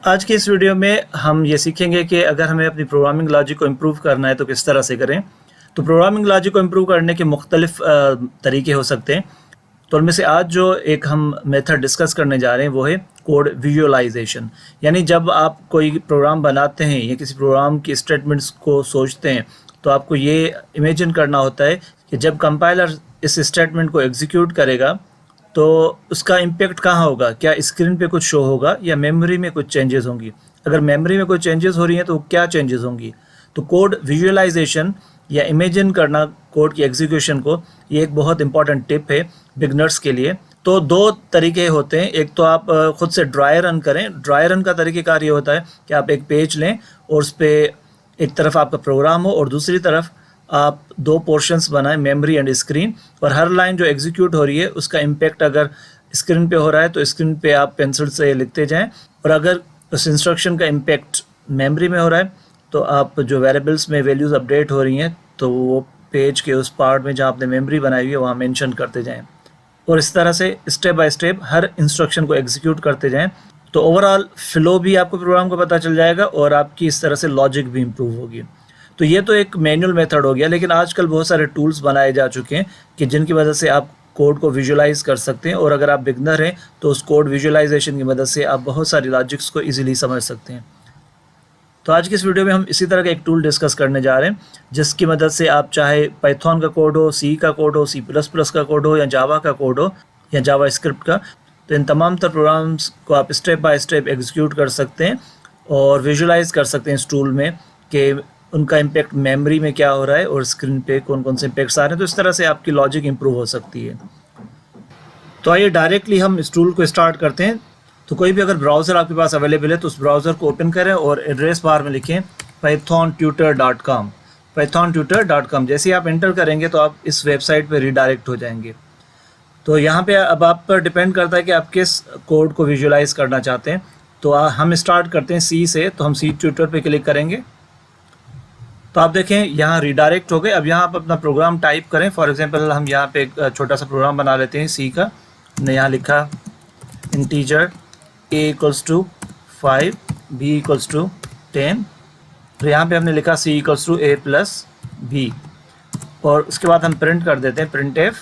आज की इस वीडियो में हम ये सीखेंगे कि अगर हमें अपनी प्रोग्रामिंग लॉजिक को इम्प्रूव करना है तो किस तरह से करें। तो प्रोग्रामिंग लॉजिक को इम्प्रूव करने के मुख्तलिफ तरीके हो सकते हैं। तो उनमें से आज जो एक हम मेथड डिस्कस करने जा रहे हैं वो है कोड विजुअलाइजेशन। यानी जब आप कोई प्रोग्राम बनाते हैं या किसी प्रोग्राम की स्टेटमेंट्स को सोचते हैं तो आपको ये इमेजिन करना होता है कि जब कंपाइलर इस स्टेटमेंट को एग्जीक्यूट करेगा तो उसका इम्पेक्ट कहाँ होगा, क्या स्क्रीन पे कुछ शो होगा या मेमोरी में कुछ चेंजेस होंगी। अगर मेमोरी में कोई चेंजेस हो रही हैं तो क्या चेंजेस होंगी। तो कोड विजुअलाइजेशन या इमेजिन करना कोड की एग्जीक्यूशन को, ये एक बहुत इंपॉर्टेंट टिप है बिगनर्स के लिए। तो दो तरीके होते हैं, एक तो आप खुद से ड्राई रन करें। ड्राई रन का तरीक़ेकार ये होता है कि आप एक पेज लें और उस पर एक तरफ आपका प्रोग्राम हो और दूसरी तरफ आप दो पोर्शंस बनाएं, मेमोरी एंड स्क्रीन, और हर लाइन जो एग्जीक्यूट हो रही है उसका इम्पेक्ट अगर स्क्रीन पे हो रहा है तो स्क्रीन पे आप पेंसिल से लिखते जाएं, और अगर उस इंस्ट्रक्शन का इम्पेक्ट मेमोरी में हो रहा है तो आप जो वेरिएबल्स में वैल्यूज़ अपडेट हो रही हैं तो वो पेज के उस पार्ट में जहाँ आपने मेमोरी बनाई हुई है वहाँ मेंशन करते जाएं, और इस तरह से step by step her instruction को एग्जीक्यूट करते जाएं। तो ओवरऑल फ्लो भी आपको प्रोग्राम को पता चल जाएगा और आपकी इस तरह से लॉजिक भी इम्प्रूव होगी। तो ये तो एक मैनुअल मेथड हो गया, लेकिन आजकल बहुत सारे टूल्स बनाए जा चुके हैं कि जिनकी वजह से आप कोड को विजुअलाइज कर सकते हैं, और अगर आप बिगनर हैं तो उस कोड विजुअलाइजेशन की मदद से आप बहुत सारी लॉजिक्स को इजीली समझ सकते हैं। तो आज की इस वीडियो में हम इसी तरह का एक टूल डिस्कस करने जा रहे हैं जिसकी मदद से आप चाहे पाइथन का कोड हो, सी का कोड हो, C++ का कोड हो, या जावा का कोड हो, या जावा स्क्रिप्ट का, तो इन तमाम तर प्रोग्राम्स को आप स्टेप बाय स्टेप एग्जीक्यूट कर सकते हैं और विजुअलाइज कर सकते हैं इस टूल में कि उनका इम्पैक्ट मेमोरी में क्या हो रहा है और स्क्रीन पे कौन कौन से इम्पैक्ट्स आ रहे हैं। तो इस तरह से आपकी लॉजिक इंप्रूव हो सकती है। तो आइए डायरेक्टली हम इस टूल को स्टार्ट करते हैं। तो कोई भी अगर ब्राउज़र आपके पास अवेलेबल है तो उस ब्राउज़र को ओपन करें और एड्रेस बार में लिखें pythontutor.com। pythontutor.com जैसे ही आप एंटर करेंगे तो आप इस वेबसाइट पर रिडायरेक्ट हो जाएंगे। तो यहाँ पे अब आप पर डिपेंड करता है कि आप किस कोड को विजुअलाइज करना चाहते हैं। तो हम स्टार्ट करते हैं सी से, तो हम सी ट्यूटर पे क्लिक करेंगे। तो आप देखें यहाँ रिडायरेक्ट हो गए। अब यहाँ आप अपना प्रोग्राम टाइप करें। फॉर एग्जांपल हम यहाँ पे एक छोटा सा प्रोग्राम बना लेते हैं सी का। हमने यहाँ लिखा इंटीजर a = 5, b = 10, तो यहाँ पे हमने लिखा c = a + b, और उसके बाद हम प्रिंट कर देते हैं printf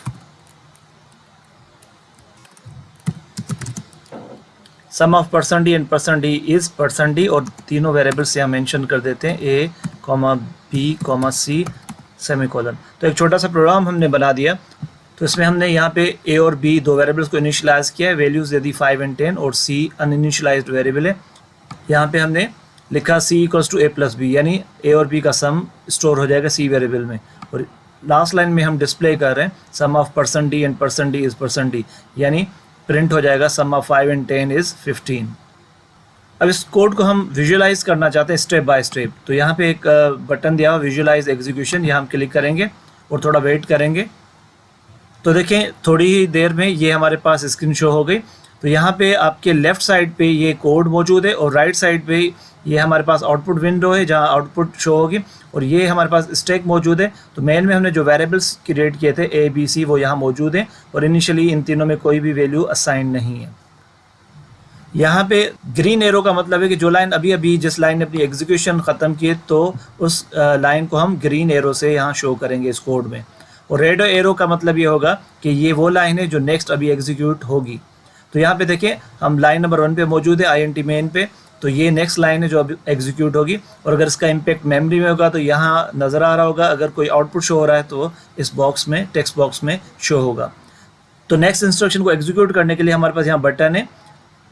sum of %d and %d is %d, और तीनों वेरिएबल से हम मेंशन कर देते हैं a, b, c सेमीकोलन। तो एक छोटा सा प्रोग्राम हमने बना दिया। तो इसमें हमने यहाँ पे a और b दो वेरिएबल्स को इनिशियलाइज किया है, वैल्यूज़ दे दी 5 एंड 10, और c अनइनिशियलाइज्ड वेरिएबल है। यहाँ पे हमने लिखा c = a + b, यानी a और b का सम स्टोर हो जाएगा c वेरिएबल में। और लास्ट लाइन में हम डिस्प्ले कर रहे हैं sum of %d and %d is %d, यानी प्रिंट हो जाएगा सम ऑफ 5 एंड 10 इज़ 15। अब इस कोड को हम विजुअलाइज करना चाहते हैं स्टेप बाय स्टेप। तो यहाँ पे एक बटन दिया हुआ विजुअलाइज एग्जीक्यूशन, यहाँ हम क्लिक करेंगे और थोड़ा वेट करेंगे। तो देखें थोड़ी ही देर में ये हमारे पास स्क्रीन शो हो गई। तो यहाँ पे आपके लेफ़्ट साइड पे ये कोड मौजूद है और राइट साइड पे ये हमारे पास आउटपुट विंडो है जहाँ आउटपुट शो होगी, और ये हमारे पास स्टैक मौजूद है। तो मेन में हमने जो वेरिएबल्स क्रिएट किए थे a, b, c वो यहाँ मौजूद हैं, और इनिशियली इन तीनों में कोई भी वैल्यू असाइन नहीं है। यहाँ पे ग्रीन एरो का मतलब है कि जो लाइन अभी अभी जिस लाइन ने अपनी एग्जीक्यूशन ख़त्म की है तो उस लाइन को हम ग्रीन एरो से यहाँ शो करेंगे इस कोड में, और रेड एरो का मतलब ये होगा कि ये वो लाइन है जो नेक्स्ट अभी एग्जीक्यूट होगी। तो यहाँ पे देखिए हम लाइन नंबर 1 पे मौजूद है int मेन पे, तो ये नेक्स्ट लाइन है जो अभी एग्जीक्यूट होगी, और अगर इसका इम्पैक्ट मेमोरी में होगा तो यहाँ नज़र आ रहा होगा। अगर कोई आउटपुट शो हो रहा है तो इस बॉक्स में, टेक्स्ट बॉक्स में शो होगा। तो नेक्स्ट इंस्ट्रक्शन को एग्जीक्यूट करने के लिए हमारे पास यहाँ बटन है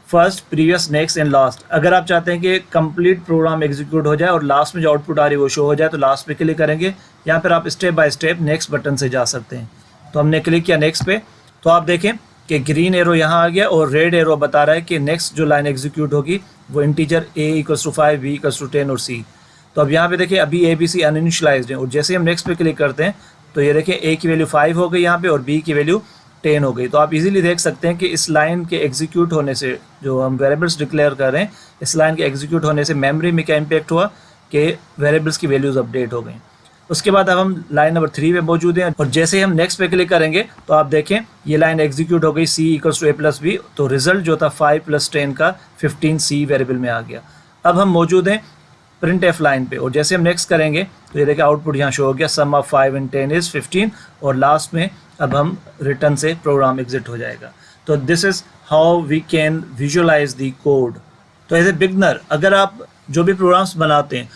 first, previous, next and last. अगर आप चाहते हैं कि कंप्लीट प्रोग्राम एग्जीक्यूट हो जाए और लास्ट में जो आउटपुट आ रही है वो शो हो जाए तो लास्ट पे क्लिक करेंगे। यहाँ पर आप step by step next button से जा सकते हैं। तो हमने क्लिक किया नेक्स्ट पे, तो आप देखें कि ग्रीन एरो यहाँ आ गया और रेड एरो बता रहा है कि नेक्स्ट जो लाइन एग्जीक्यूट होगी वो इंटीजर a = 5, b = 10 और c। तो अब यहाँ पे देखिए अभी a, b, c अनइनिशियलाइज्ड है, और जैसे हम नेक्स्ट पे क्लिक करते हैं तो ये देखिए a की वैल्यू 5 हो गई यहाँ पे और b की वैल्यू 10 हो गई। तो आप इजीली देख सकते हैं कि इस लाइन के एग्जीक्यूट होने से, जो हम वेरिएबल्स डिक्लेयर कर रहे हैं, इस लाइन के एग्जीक्यूट होने से मेमोरी में क्या इम्पैक्ट हुआ कि वेरिएबल्स की वैल्यूज़ अपडेट हो गई। उसके बाद अब हम लाइन नंबर 3 पे मौजूद हैं और जैसे ही हम नेक्स्ट पे क्लिक करेंगे तो आप देखें ये लाइन एग्जीक्यूट हो गई, c = a+b। तो रिजल्ट जो था 5 + 10 का 15 c वेरिएबल में आ गया। अब हम मौजूद हैं प्रिंट एफ लाइन पे और जैसे हम नेक्स्ट करेंगे तो ये देखिए आउटपुट यहाँ शो हो गया, सम ऑफ 5 and 10 is 15 और लास्ट में अब हम रिटर्न से प्रोग्राम एग्जिट हो जाएगा। तो this is how we can visualise the code. तो एज ए बिगनर अगर आप जो भी प्रोग्राम्स बनाते हैं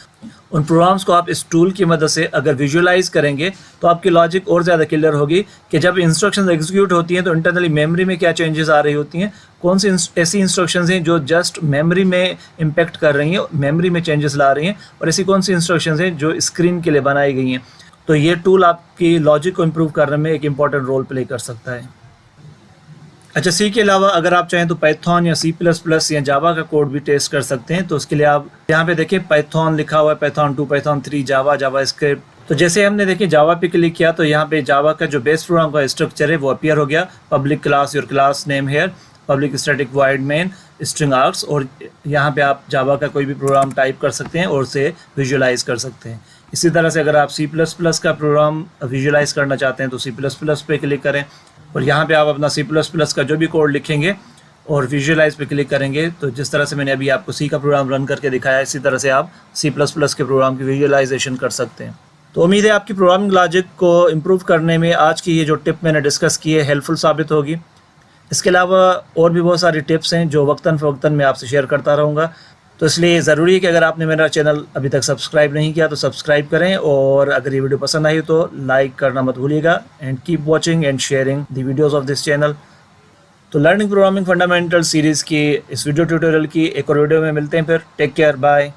उन प्रोग्राम्स को आप इस टूल की मदद से अगर विजुअलाइज करेंगे तो आपकी लॉजिक और ज़्यादा क्लियर होगी कि जब इंस्ट्रक्शंस एग्जीक्यूट होती हैं तो इंटरनली मेमोरी में क्या चेंजेस आ रही होती हैं, कौन सी ऐसी इंस्ट्रक्शंस हैं जो जस्ट मेमोरी में इम्पेक्ट कर रही हैं, मेमोरी में चेंजेस ला रही हैं, और ऐसी कौन सी इंस्ट्रक्शंस हैं जो स्क्रीन के लिए बनाई गई हैं। तो ये टूल आपकी लॉजिक को इम्प्रूव करने में एक इम्पॉर्टेंट रोल प्ले कर सकता है। अच्छा, सी के अलावा अगर आप चाहें तो पाइथन या C++ या जावा का कोड भी टेस्ट कर सकते हैं। तो उसके लिए आप यहाँ पे देखिए पाइथन लिखा हुआ है, पाइथन 2, पाइथन 3, जावास्क्रिप्ट। तो जैसे हमने देखिए जावा पे क्लिक किया तो यहाँ पे जावा का जो बेस प्रोग्राम का स्ट्रक्चर है वो अपीयर हो गया। Public class, your class name here, public static void main, string arcs, और यहाँ पे आप जावा का कोई भी प्रोग्राम टाइप कर सकते हैं और उसे विजुअलाइज कर सकते हैं। इसी तरह से अगर आप C++ का प्रोग्राम विजुअलाइज करना चाहते हैं तो C++ पे क्लिक करें और यहाँ पे आप अपना C++ का जो भी कोड लिखेंगे और विजुअलाइज पे क्लिक करेंगे तो जिस तरह से मैंने अभी आपको सी का प्रोग्राम रन करके दिखाया इसी तरह से आप C++ के प्रोग्राम की विजुअलाइजेशन कर सकते हैं। तो उम्मीद है आपकी प्रोग्रामिंग लॉजिक को इम्प्रूव करने में आज की ये जो टिप मैंने डिस्कस की है हेल्पफुल साबित होगी। इसके अलावा और भी बहुत सारी टिप्स हैं जो वक्तन फ़वक्तन मैं आपसे शेयर करता रहूँगा। तो इसलिए ज़रूरी है कि अगर आपने मेरा चैनल अभी तक सब्सक्राइब नहीं किया तो सब्सक्राइब करें, और अगर ये वीडियो पसंद आई तो लाइक करना मत भूलिएगा। And keep watching and sharing the videos of this channel. तो लर्निंग प्रोग्रामिंग फंडामेंटल सीरीज़ की इस वीडियो ट्यूटोरियल की एक और वीडियो में मिलते हैं फिर। Take care, bye.